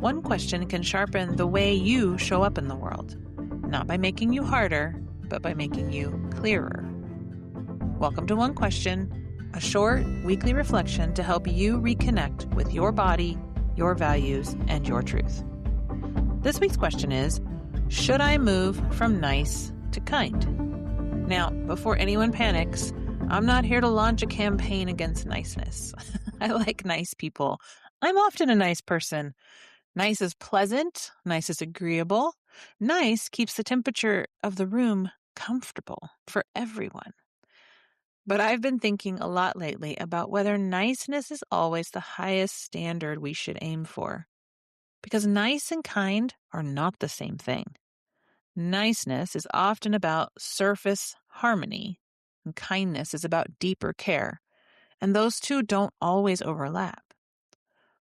one question can sharpen the way you show up in the world, not by making you harder, but by making you clearer. Welcome to One Question, a short weekly reflection to help you reconnect with your body, your values, and your truth. This week's question is, should I move from nice to kind? Now, before anyone panics, I'm not here to launch a campaign against niceness. I like nice people. I'm often a nice person. Nice is pleasant. Nice is agreeable. Nice keeps the temperature of the room comfortable for everyone. But I've been thinking a lot lately about whether niceness is always the highest standard we should aim for. Because nice and kind are not the same thing. Niceness is often about surface harmony, and kindness is about deeper care, and those two don't always overlap.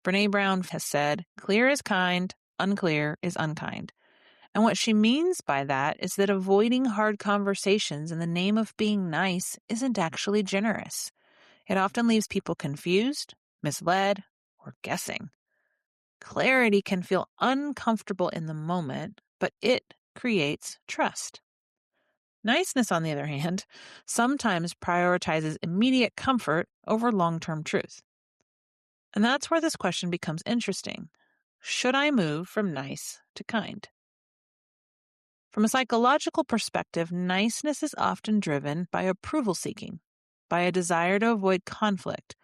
Brené Brown has said, clear is kind, unclear is unkind. And what she means by that is that avoiding hard conversations in the name of being nice isn't actually generous. It often leaves people confused, misled, or guessing. Clarity can feel uncomfortable in the moment, but it creates trust. Niceness, on the other hand, sometimes prioritizes immediate comfort over long-term truth. And that's where this question becomes interesting. Should I move from nice to kind? From a psychological perspective, niceness is often driven by approval seeking, by a desire to avoid conflict,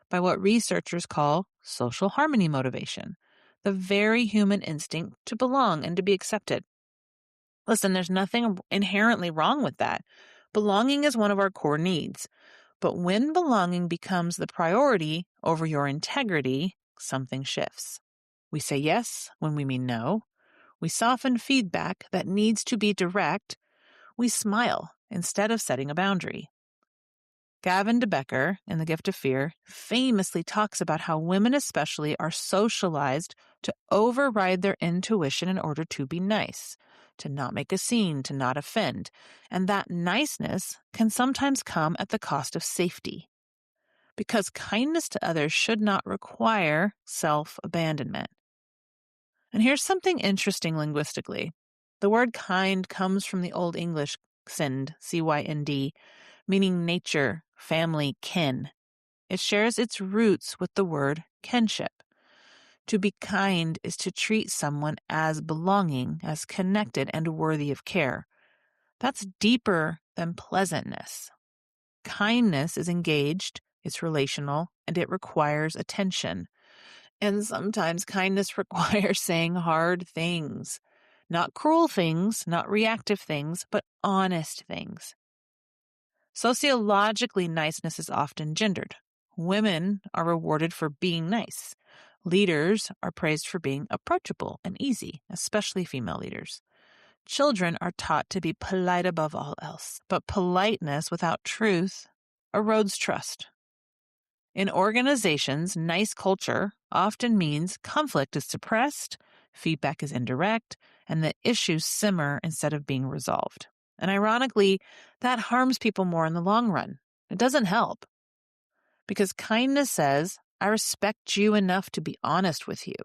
by what researchers call social harmony motivation, the very human instinct to belong and to be accepted. Listen, there's nothing inherently wrong with that. Belonging is one of our core needs. But when belonging becomes the priority over your integrity, something shifts. We say yes when we mean no. We soften feedback that needs to be direct. We smile instead of setting a boundary. Gavin de Becker, in The Gift of Fear, famously talks about how women especially are socialized to override their intuition in order to be nice, to not make a scene, to not offend, and that niceness can sometimes come at the cost of safety. Because kindness to others should not require self-abandonment. And here's something interesting linguistically. The word kind comes from the Old English cynd, C-Y-N-D, meaning nature, family, kin. It shares its roots with the word kinship. To be kind is to treat someone as belonging, as connected and worthy of care. That's deeper than pleasantness. Kindness is engaged, it's relational, and it requires attention. And sometimes kindness requires saying hard things. Not cruel things, not reactive things, but honest things. Sociologically, niceness is often gendered. Women are rewarded for being nice. Leaders are praised for being approachable and easy, especially female leaders. Children are taught to be polite above all else, but politeness without truth erodes trust. In organizations, nice culture often means conflict is suppressed, feedback is indirect, and the issues simmer instead of being resolved. And ironically, that harms people more in the long run. It doesn't help. Because kindness says, I respect you enough to be honest with you,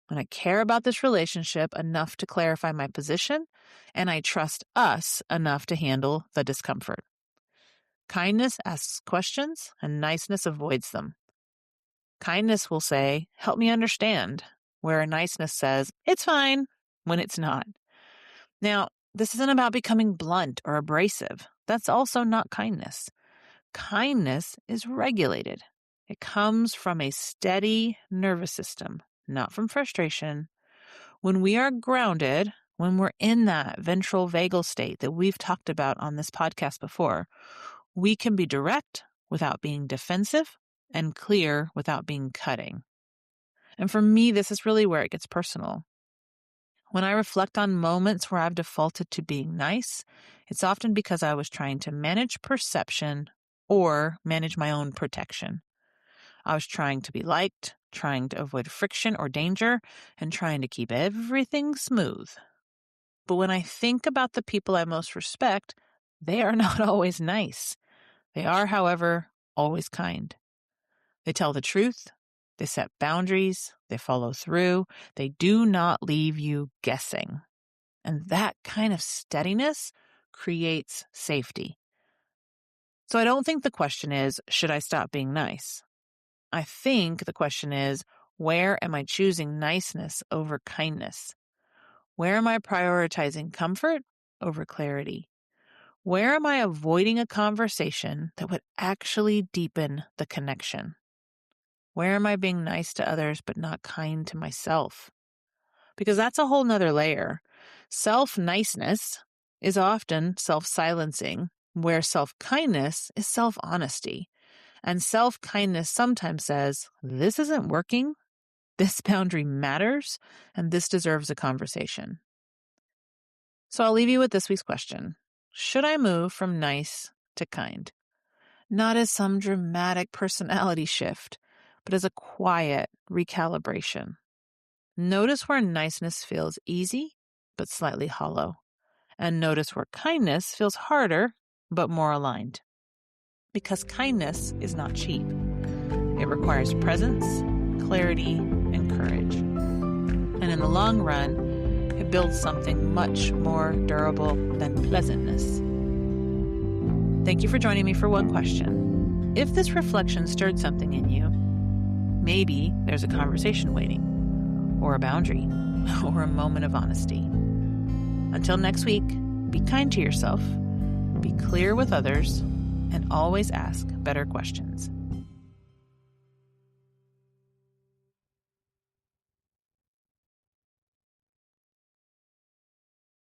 and I care about this relationship enough to clarify my position, and I trust us enough to handle the discomfort. Kindness asks questions, and niceness avoids them. Kindness will say, help me understand, where niceness says, it's fine, when it's not. Now, this isn't about becoming blunt or abrasive. That's also not kindness. Kindness is regulated. It comes from a steady nervous system, not from frustration. When we are grounded, when we're in that ventral vagal state that we've talked about on this podcast before, we can be direct without being defensive and clear without being cutting. And for me, this is really where it gets personal. When I reflect on moments where I've defaulted to being nice, it's often because I was trying to manage perception or manage my own protection. I was trying to be liked, trying to avoid friction or danger, and trying to keep everything smooth. But when I think about the people I most respect, they are not always nice. They are, however, always kind. They tell the truth, They set boundaries, they follow through, they do not leave you guessing. And that kind of steadiness creates safety. So I don't think the question is, should I stop being nice? I think the question is, where am I choosing niceness over kindness? Where am I prioritizing comfort over clarity? Where am I avoiding a conversation that would actually deepen the connection? Where am I being nice to others but not kind to myself? Because that's a whole nother layer. Self-niceness is often self-silencing, where self-kindness is self-honesty. And self-kindness sometimes says, this isn't working, this boundary matters, and this deserves a conversation. So I'll leave you with this week's question. Should I move from nice to kind? Not as some dramatic personality shift, but as a quiet recalibration. Notice where niceness feels easy, but slightly hollow. And notice where kindness feels harder, but more aligned. Because kindness is not cheap. It requires presence, clarity, and courage. And in the long run, it builds something much more durable than pleasantness. Thank you for joining me for One Question. If this reflection stirred something in you, maybe there's a conversation waiting, or a boundary, or a moment of honesty. Until next week, be kind to yourself, be clear with others, and always ask better questions.